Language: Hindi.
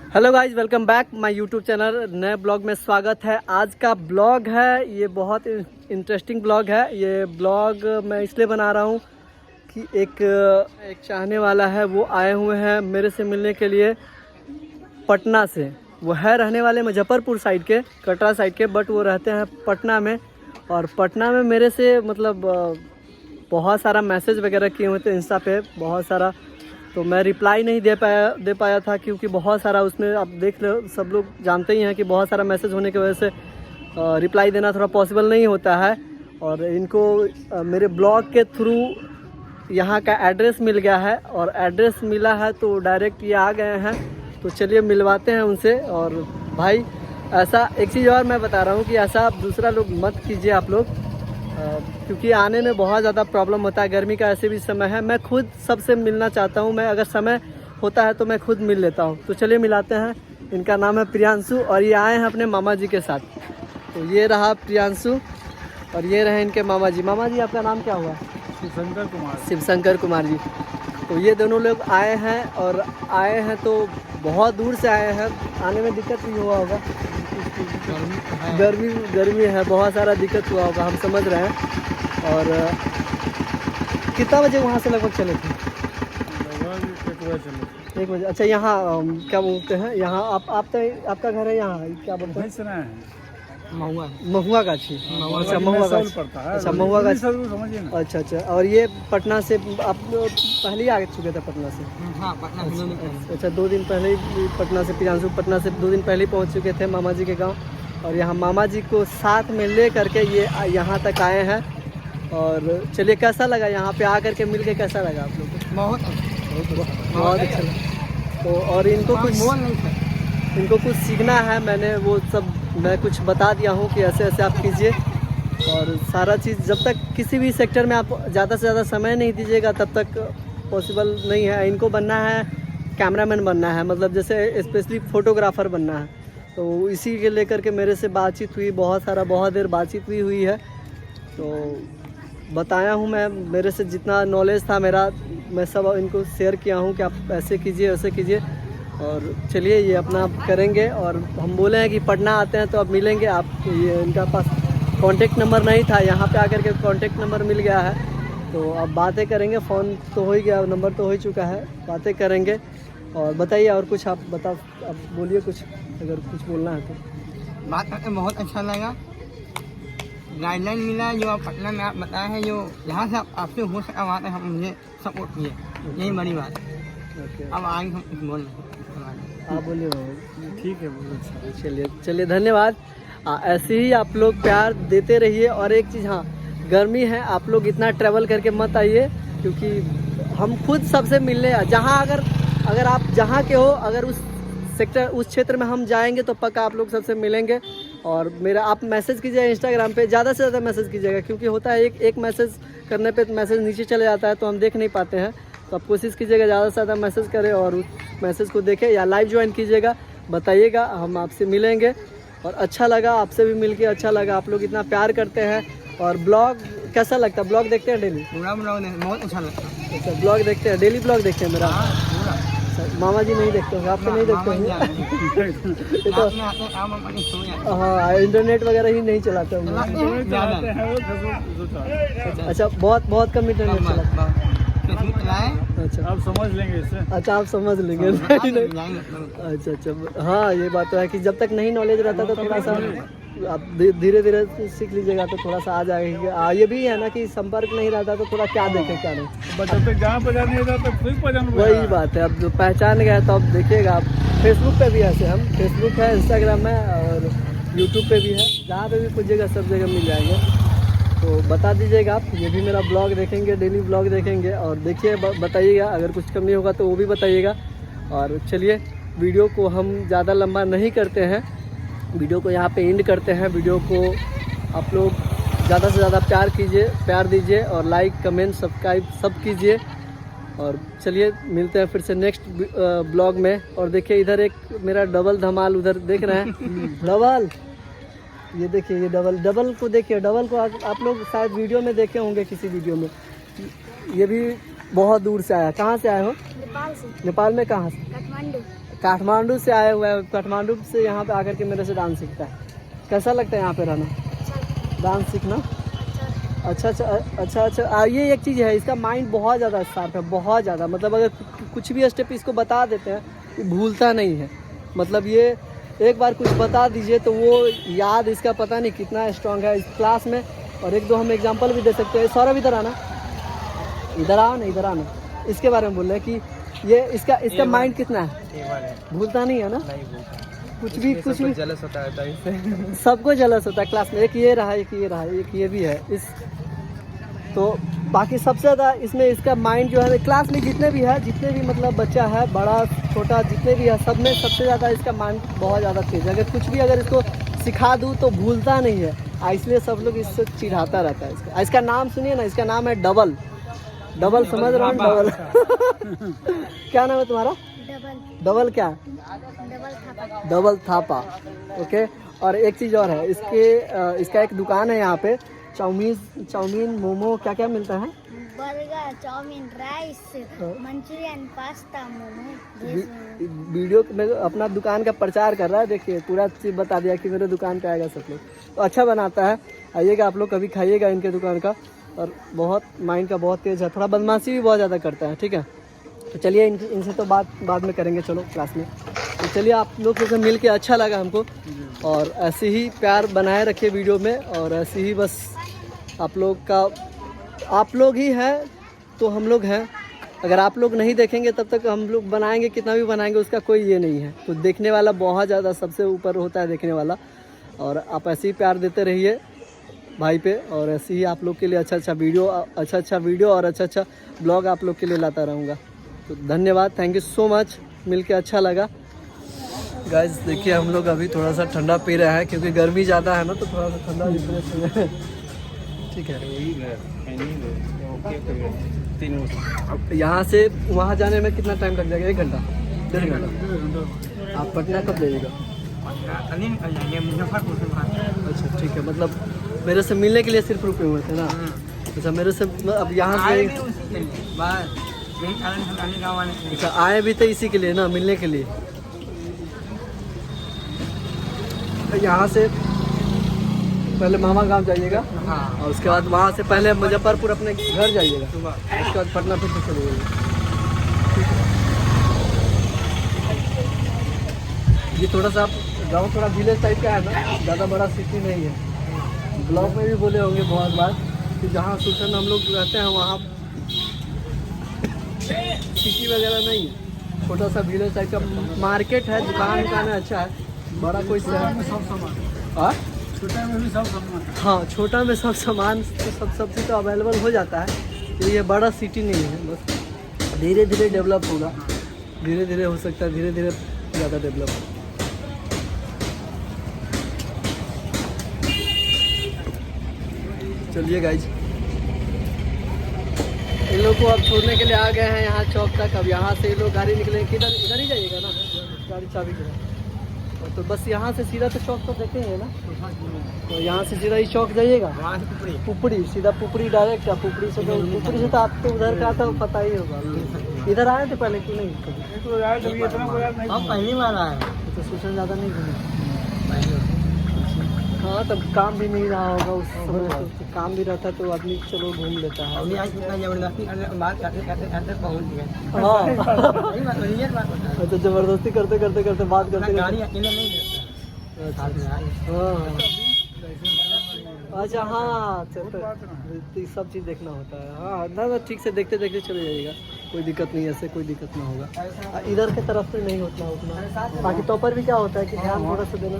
Hello guys, welcome back my YouTube channel. नए ब्लॉग में स्वागत है। आज का ब्लॉग है, ये बहुत इंटरेस्टिंग ब्लॉग है। ये ब्लॉग मैं इसलिए बना रहा हूँ कि एक चाहने वाला है, वो आए हुए हैं मेरे से मिलने के लिए पटना से। वो है रहने वाले मुजफ्फरपुर साइड के, कटरा साइड के, बट वो रहते हैं पटना में। और पटना में मेरे से मतलब बहुत सारा मैसेज वगैरह किए हुए थे इंस्टा पे, बहुत सारा। तो मैं रिप्लाई नहीं दे पाया था, क्योंकि बहुत सारा उसमें आप देख रहे हो, सब लोग जानते ही हैं कि बहुत सारा मैसेज होने की वजह से रिप्लाई देना थोड़ा पॉसिबल नहीं होता है। और इनको मेरे ब्लॉग के थ्रू यहाँ का एड्रेस मिल गया है, और एड्रेस मिला है तो डायरेक्ट ये आ गए हैं। तो चलिए मिलवाते हैं उनसे। और भाई, ऐसा एक चीज़ और मैं बता रहा हूँ कि ऐसा आप दूसरा लोग मत कीजिए आप लोग, क्योंकि आने में बहुत ज़्यादा प्रॉब्लम होता है। गर्मी का ऐसे भी समय है, मैं खुद सबसे मिलना चाहता हूँ। मैं अगर समय होता है तो मैं खुद मिल लेता हूँ। तो चलिए मिलाते हैं। इनका नाम है प्रियांशु, और ये आए हैं अपने मामा जी के साथ। तो ये रहा प्रियांशु, और ये रहे इनके मामा जी। मामा जी, आपका नाम क्या हुआ? शिवशंकर कुमार जी। तो ये दोनों लोग आए हैं, और आए हैं तो बहुत दूर से आए हैं। आने में दिक्कत भी हुआ होगा, गर्मी है, बहुत सारा दिक्कत हुआ होगा, हम समझ रहे हैं। और कितना बजे वहाँ से लगभग चले थे? लगभग 1 बजे। अच्छा, यहाँ क्या बोलते हैं, यहाँ आपका घर है यहाँ, क्या बोलते हैं? महुआ गाछी। अच्छा, महुआ गाछी पड़ता है। अच्छा, महुआ गाछी। अच्छा। और ये पटना से आप पहले ही आ चुके थे पटना से? हाँ, पटना। अच्छा, 2 दिन पहले ही पटना से, प्रियांशु पटना से 2 दिन पहले ही पहुँच चुके थे मामा जी के गाँव। और यहाँ मामा जी को साथ में ले करके ये यहाँ तक आए हैं। और चलिए, कैसा लगा यहाँ पे आकर के मिल के, कैसा लगा आप लोग को? बहुत अच्छा लगा। तो और इनको कुछ सीखना है, मैं कुछ बता दिया हूँ कि ऐसे ऐसे आप कीजिए। और सारा चीज़, जब तक किसी भी सेक्टर में आप ज़्यादा से ज़्यादा समय नहीं दीजिएगा तब तक पॉसिबल नहीं है। इनको बनना है कैमरामैन बनना है, मतलब जैसे स्पेशली फ़ोटोग्राफ़र बनना है। तो इसी के लेकर के मेरे से बातचीत हुई, बहुत देर बातचीत भी हुई है। तो बताया हूँ मैं, मेरे से जितना नॉलेज था मेरा, मैं सब इनको शेयर किया हूँ कि आप ऐसे कीजिए, वैसे कीजिए। और चलिए, ये अपना करेंगे। और हम बोले हैं कि पटना आते हैं तो अब मिलेंगे आप। ये इनका पास कॉन्टेक्ट नंबर नहीं था, यहाँ पे आकर के कॉन्टेक्ट नंबर मिल गया है। तो अब बातें करेंगे, फ़ोन तो हो ही गया, नंबर तो हो ही चुका है, बातें करेंगे। और बताइए, और कुछ आप बोलिए कुछ, अगर कुछ बोलना है तो। बात करके बहुत अच्छा लगा। गाइडलाइन मिला जो आप पटना में आप बताए हैं, जो जहाँ से आपसे हो सका वहाँ तक हम मुझे सपोर्ट किए, यही बड़ी बात है। अब आगे हम कुछ बोल आप बोलिए। ठीक है, चलिए धन्यवाद। ऐसे ही आप लोग प्यार देते रहिए। और एक चीज़, हाँ, गर्मी है, आप लोग इतना ट्रैवल करके मत आइए, क्योंकि हम खुद सबसे मिलने, जहाँ अगर आप जहाँ के हो, अगर उस क्षेत्र में हम जाएंगे तो पक्का आप लोग सबसे मिलेंगे। और मेरा आप मैसेज कीजिएगा इंस्टाग्राम पे, ज़्यादा से ज़्यादा मैसेज कीजिएगा, क्योंकि होता है एक मैसेज करने पे मैसेज नीचे चले जाता है तो हम देख नहीं पाते हैं। तो आप कोशिश कीजिएगा ज़्यादा से ज़्यादा मैसेज करें, और उस मैसेज को देखें, या लाइव ज्वाइन कीजिएगा, बताइएगा, हम आपसे मिलेंगे। और अच्छा लगा, आपसे भी मिलके अच्छा लगा। आप लोग इतना प्यार करते हैं। और ब्लॉग कैसा लगता है? ब्लॉग देखते हैं डेली? पूरा ब्लॉग बहुत अच्छा लगता है। अच्छा, ब्लॉग देखते हैं, डेली ब्लॉग देखते हैं मेरा? मामा जी नहीं देखते होंगे, आप तो नहीं देखते होंगे। तो हाँ, इंटरनेट वगैरह ही नहीं चलाते होंगे। अच्छा, बहुत कम इंटरनेट चलाते हैं। अच्छा, आप समझ लेंगे इससे। अच्छा, आप समझ लेंगे। अच्छा, हाँ, ये बात तो है कि जब तक नहीं नॉलेज रहता तो थोड़ा सा आप धीरे धीरे सीख लीजिएगा तो थोड़ा सा आ जाएगा। ये भी है ना कि संपर्क नहीं रहता तो थोड़ा क्या देखे क्या नहीं, जब तक जहाँ पहचान नहीं रहता तो फिर पहचान। वही बात है। अब जो पहचान गया तो अब देखिएगा आप। फेसबुक पे भी ऐसे हम, फेसबुक है, इंस्टाग्राम है, और यूट्यूब पे भी है, जहाँ पे भी पूछिएगा सब जगह मिल जाएंगे। तो बता दीजिएगा आप, ये भी मेरा ब्लॉग देखेंगे, डेली ब्लॉग देखेंगे। और देखिए, बताइएगा अगर कुछ कमी होगा तो वो भी बताइएगा। और चलिए, वीडियो को हम ज़्यादा लंबा नहीं करते हैं, वीडियो को यहाँ पे एंड करते हैं। वीडियो को आप लोग ज़्यादा से ज़्यादा प्यार दीजिए, और लाइक, कमेंट, सब्सक्राइब सब कीजिए। और चलिए, मिलते हैं फिर से नेक्स्ट ब्लॉग में। और देखिए, इधर एक मेरा डबल धमाल उधर देख रहे हैं। डबल, ये देखिए, ये डबल को देखिए। डबल को आप लोग शायद वीडियो में देखे होंगे, किसी वीडियो में। ये भी बहुत दूर से आया। कहाँ से आए हो? नेपाल से। नेपाल में कहाँ से? काठमांडू। काठमांडू से आया हुआ है, काठमांडू से यहाँ पे आकर के मेरे से डांस सीखता है। कैसा लगता है यहाँ पे रहना, डांस सीखना? अच्छा। ये एक चीज़ है, इसका माइंड बहुत ज़्यादा शार्प है, बहुत ज़्यादा। मतलब अगर कुछ भी स्टेप इसको बता देते हैं ये भूलता नहीं है। मतलब ये एक बार कुछ बता दीजिए तो वो याद इसका पता नहीं कितना स्ट्रांग है इस क्लास में। और एक दो हम एग्जांपल भी दे सकते हैं। सौरभ इधर आना, इधर आना। इसके बारे में बोल रहे हैं कि ये इसका माइंड कितना है, भूलता नहीं है ना? कुछ भी जलस होता है सबको जलस होता है क्लास में। एक ये रहा, एक ये भी है इस। तो बाकी सबसे ज़्यादा इसमें इसका माइंड जो है क्लास में जितने भी मतलब बच्चा है, बड़ा छोटा जितने भी है, सब में सबसे ज़्यादा इसका माइंड बहुत ज़्यादा तेज है। अगर कुछ भी अगर इसको सिखा दूँ तो भूलता नहीं है, इसलिए सब लोग इससे चिढ़ाता रहता है। इसका नाम सुनिए ना, इसका नाम है डबल। समझ रहा हूँ, डबल। क्या नाम है तुम्हारा? डबल क्या? डबल थापा। ओके। और एक चीज़ और है, इसका एक दुकान है यहाँ पे, चाउमीन मोमो क्या मिलता है? Burger, chowmein, rice, manchurian, pasta, momo. Video में अपना दुकान का प्रचार कर रहा है। देखिए पूरा चीज़ बता दिया कि मेरे दुकान पे आएगा सब लोग। तो अच्छा बनाता है, आइएगा आप लोग, कभी खाइएगा इनके दुकान का। और बहुत माइंड का बहुत तेज़ है, थोड़ा बदमाशी भी बहुत ज़्यादा करता है। ठीक है, तो चलिए इनसे तो बाद में करेंगे, चलो क्लास में। तो चलिए आप लोग से मिल के अच्छा लगा हमको। और ऐसे ही प्यार बनाए रखिए वीडियो में, और ऐसे ही बस आप लोग ही हैं तो हम लोग हैं। अगर आप लोग नहीं देखेंगे तब तक हम लोग बनाएंगे, कितना भी बनाएंगे उसका कोई ये नहीं है। तो देखने वाला बहुत ज़्यादा सबसे ऊपर होता है, देखने वाला। और आप ऐसे ही प्यार देते रहिए भाई पे, और ऐसे ही आप लोग के लिए अच्छा वीडियो और अच्छा ब्लॉग आप लोग के लिए लाता रहूँगा। तो धन्यवाद, थैंक यू सो मच, मिलके अच्छा लगा। गाइस देखिए हम लोग अभी थोड़ा सा ठंडा पी रहे हैं, क्योंकि गर्मी ज़्यादा है ना, तो थोड़ा सा ठंडा रिफ्रेश है। ठीक है, अब यहाँ से वहाँ जाने में कितना टाइम लग जाएगा? 1 घंटा, 1.5 घंटा। आप पटना कब जाइएगा? अच्छा ठीक है, मतलब मेरे से मिलने के लिए सिर्फ रुके हुए थे ना? अच्छा, मेरे से अब यहाँ से अच्छा आए भी थे इसी के लिए ना, मिलने के लिए। यहाँ से पहले मामा गांव जाइएगा, और उसके बाद वहाँ से पहले मुजफ्फरपुर अपने घर जाइएगा, उसके बाद पटना फिर से चलिएगा। ये थोड़ा सा गांव थोड़ा विलेज टाइप का है ना, ज़्यादा बड़ा सिटी नहीं है। ब्लॉग में भी बोले होंगे बहुत बार कि जहाँ सुल्तान हम लोग रहते हैं वहाँ सिटी वगैरह नहीं है, छोटा सा विलेज टाइप का मार्केट है। दुकान है अच्छा है, बड़ा कोई शहर में सब सामान, छोटा में भी सब सामान। हाँ, छोटा में सब सामान तो सबसे तो अवेलेबल हो जाता है। तो ये बड़ा सिटी नहीं है, बस धीरे धीरे डेवलप होगा, धीरे धीरे हो सकता है, धीरे धीरे ज़्यादा डेवलप हो। चलिए गाइज, इन लोग को अब छोड़ने के लिए आ गए हैं यहाँ चौक तक। अब यहाँ से ये लोग गाड़ी निकलेंगे, किधर इधर ही जाइएगा ना, गाड़ी चाबी के। तो बस यहाँ से सीधा तो चौक तो देखेंगे ना, तो यहाँ से सीधा ही चौक जाइएगा, पुपड़ी सीधा पुपड़ी डायरेक्ट। पुपड़ी से तो आप तो उधर का तो पता ही होगा। इधर आए थे पहले कि नहीं? पहली बार आए तो सोचना ज़्यादा नहीं घूमे। हाँ, तब काम भी नहीं रहा होगा उस समय, तो काम भी रहता तो आदमी चलो घूम लेता है। बात करते पहुँच गए। हाँ, अच्छा, ज़बरदस्ती करते बात करते गाड़ी अकेले नहीं देता। अच्छा हाँ, तो सब चीज़ देखना होता है। हाँ ना, ठीक से देखते चले जाइएगा, कोई दिक्कत नहीं, ऐसे कोई दिक्कत ना होगा। इधर के तरफ से नहीं होता उतना। बाकी टॉपर भी क्या होता है कि ध्यान थोड़ा सा देना